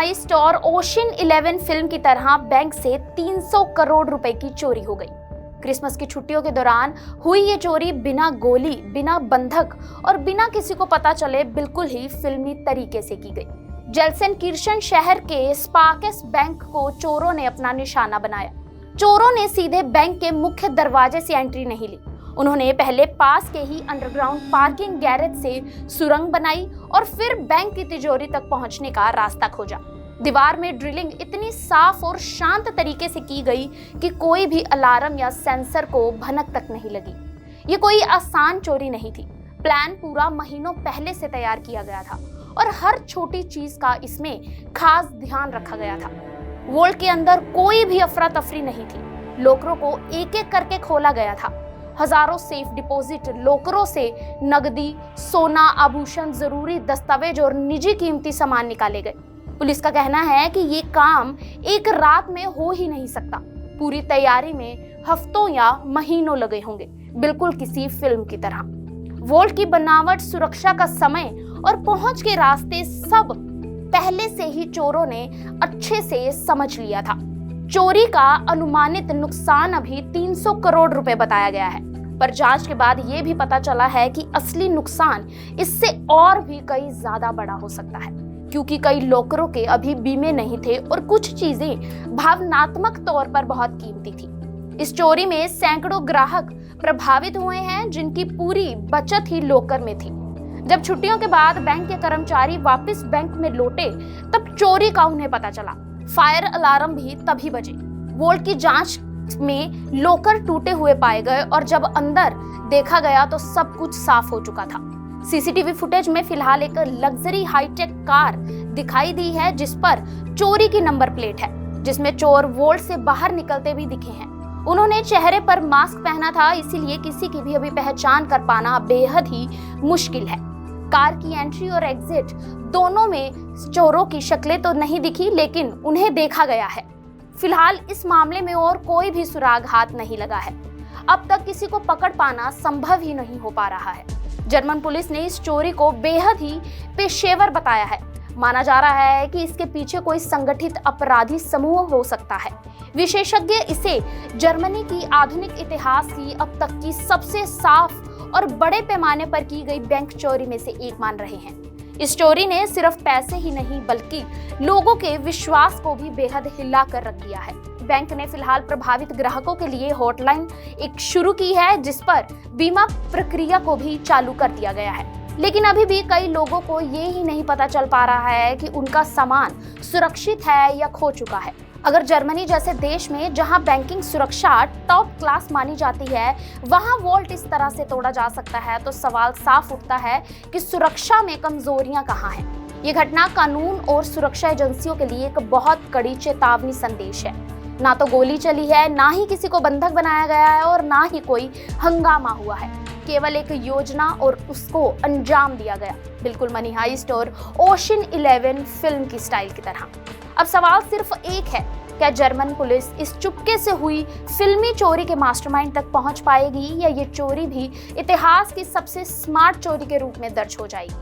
Heist और ocean 11 film की तरह बैंक से 300 करोड़ रुपए की चोरी हो गई। क्रिसमस की छुट्टियों के दौरान हुई ये चोरी बिना गोली, बिना बंधक और बिना किसी को पता चले बिल्कुल ही फिल्मी तरीके से की गई। जेल्सेनकिर्चेन शहर के स्पार्केस बैंक को चोरों ने अपना निशाना बनाया। चोरों ने सीधे बैंक के मुख्य दरवाजे से एंट्री नहीं ली। उन्होंने पहले पास के ही अंडरग्राउंड पार्किंग गैरेज से सुरंग बनाई और फिर बैंक की तिजोरी तक पहुंचने का रास्ता खोजा। दीवार में ड्रिलिंग इतनी साफ और शांत तरीके से की गई कि कोई भी अलार्म या सेंसर को भनक तक नहीं लगी। ये कोई आसान चोरी नहीं थी। प्लान पूरा महीनों पहले से तैयार किया गया था और हर छोटी चीज का इसमें खास ध्यान रखा गया था। वोल्ट के अंदर कोई भी अफरा तफरी नहीं थी। लॉकरों को एक एक करके खोला गया था। हजारों सेफ डिपॉजिट लॉकरों से नकदी, सोना, आभूषण, जरूरी दस्तावेज और निजी कीमती सामान निकाले गए। पुलिस का कहना है कि ये काम एक रात में हो ही नहीं सकता। पूरी तैयारी में हफ्तों या महीनों लगे होंगे, बिल्कुल किसी फिल्म की तरह। वोल्ट की बनावट, सुरक्षा का समय और पहुंच के रास्ते सब पहले से ही चोरों ने अच्छे से समझ लिया था। चोरी का अनुमानित नुकसान अभी 300 करोड़ रुपए बताया गया है, पर जांच के बाद यह भी पता चला है कि असली नुकसान इससे और भी कई ज्यादा बड़ा हो सकता है, क्योंकि कई लॉकरों के अभी बीमे नहीं थे और कुछ चीजें भावनात्मक तौर पर बहुत कीमती थी। इस चोरी में सैकड़ों ग्राहक प्रभावित हुए हैं, जिनकी पूरी बचत ही लॉकर में थी। जब छुट्टियों के बाद बैंक के कर्मचारी वापस बैंक में लौटे, तब चोरी का उन्हें पता चला। फायर अलार्म भी तभी बजे। वोल्ट की जांच में लॉकर टूटे हुए पाए गए और जब अंदर देखा गया तो सब कुछ साफ हो चुका था। सीसीटीवी फुटेज में फिलहाल एक लग्जरी हाईटेक कार दिखाई दी है, जिस पर चोरी की नंबर प्लेट है, जिसमें चोर वोल्ट से बाहर निकलते भी दिखे हैं। उन्होंने चेहरे पर मास्क पहना था, इसीलिए किसी की भी अभी पहचान कर पाना बेहद ही मुश्किल है। कार की एंट्री और एग्जिट दोनों में चोरों की शक्लें तो नहीं दिखी, लेकिन उन्हें देखा गया है। फिलहाल इस मामले में और कोई भी सुराग हाथ नहीं लगा है। अब तक किसी को पकड़ पाना संभव ही नहीं हो पा रहा है। जर्मन पुलिस ने इस चोरी को बेहद ही पेशेवर बताया है। माना जा रहा है कि इसके पीछे कोई संगठित अपराधी समूह हो सकता है। विशेषज्ञ इसे जर्मनी की आधुनिक इतिहास की अब तक की सबसे साफ और बड़े पैमाने पर की गई बैंक चोरी में से एक मान रहे हैं। इस चोरी ने सिर्फ पैसे ही नहीं बल्कि लोगों के विश्वास को भी बेहद हिला कर रख दिया है। बैंक ने फिलहाल प्रभावित ग्राहकों के लिए हॉटलाइन एक शुरू की है, जिस पर बीमा प्रक्रिया को भी चालू कर दिया गया है। लेकिन अभी भी कई लोगों को ये ही नहीं पता चल पा रहा है कि उनका सामान सुरक्षित है या खो चुका है। अगर जर्मनी जैसे देश में जहां बैंकिंग सुरक्षा टॉप क्लास मानी जाती है, वहां वोल्ट इस तरह से तोड़ा जा सकता है, तो सवाल साफ उठता है कि सुरक्षा में कमजोरियां कहां हैं। ये घटना कानून और सुरक्षा एजेंसियों के लिए एक बहुत कड़ी चेतावनी संदेश है। ना तो गोली चली है, ना ही किसी को बंधक बनाया गया है और ना ही कोई हंगामा हुआ है। केवल एक योजना और उसको अंजाम दिया गया, बिल्कुल मनी हाइस्ट और ओशन 11 फिल्म की स्टाइल की तरह। अब सवाल सिर्फ एक है, क्या जर्मन पुलिस इस चुपके से हुई फिल्मी चोरी के मास्टरमाइंड तक पहुंच पाएगी, या ये चोरी भी इतिहास की सबसे स्मार्ट चोरी के रूप में दर्ज हो जाएगी?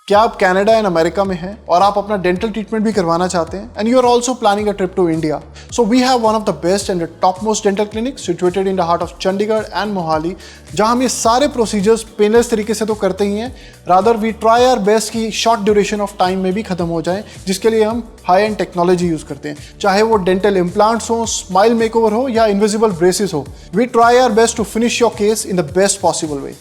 क्या आप कनाडा एंड अमेरिका में हैं और आप अपना डेंटल ट्रीटमेंट भी करवाना चाहते हैं and you are also planning a trip to India? So we have one of the best and the top most dental clinic situated in the heart of Chandigarh and Mohali, जहां हम ये सारे प्रोसीजर्स पेनलेस तरीके से तो करते ही हैं, rather we try our best कि शॉर्ट ड्यूरेशन ऑफ टाइम में भी खत्म हो जाए, जिसके लिए हम हाई एंड टेक्नोलॉजी यूज करते हैं। चाहे वो डेंटल इम्प्लांट्स हो, स्माइल मेकओवर हो या इनविजिबल ब्रेसेस हो, we try our best to finish your case in the best possible way.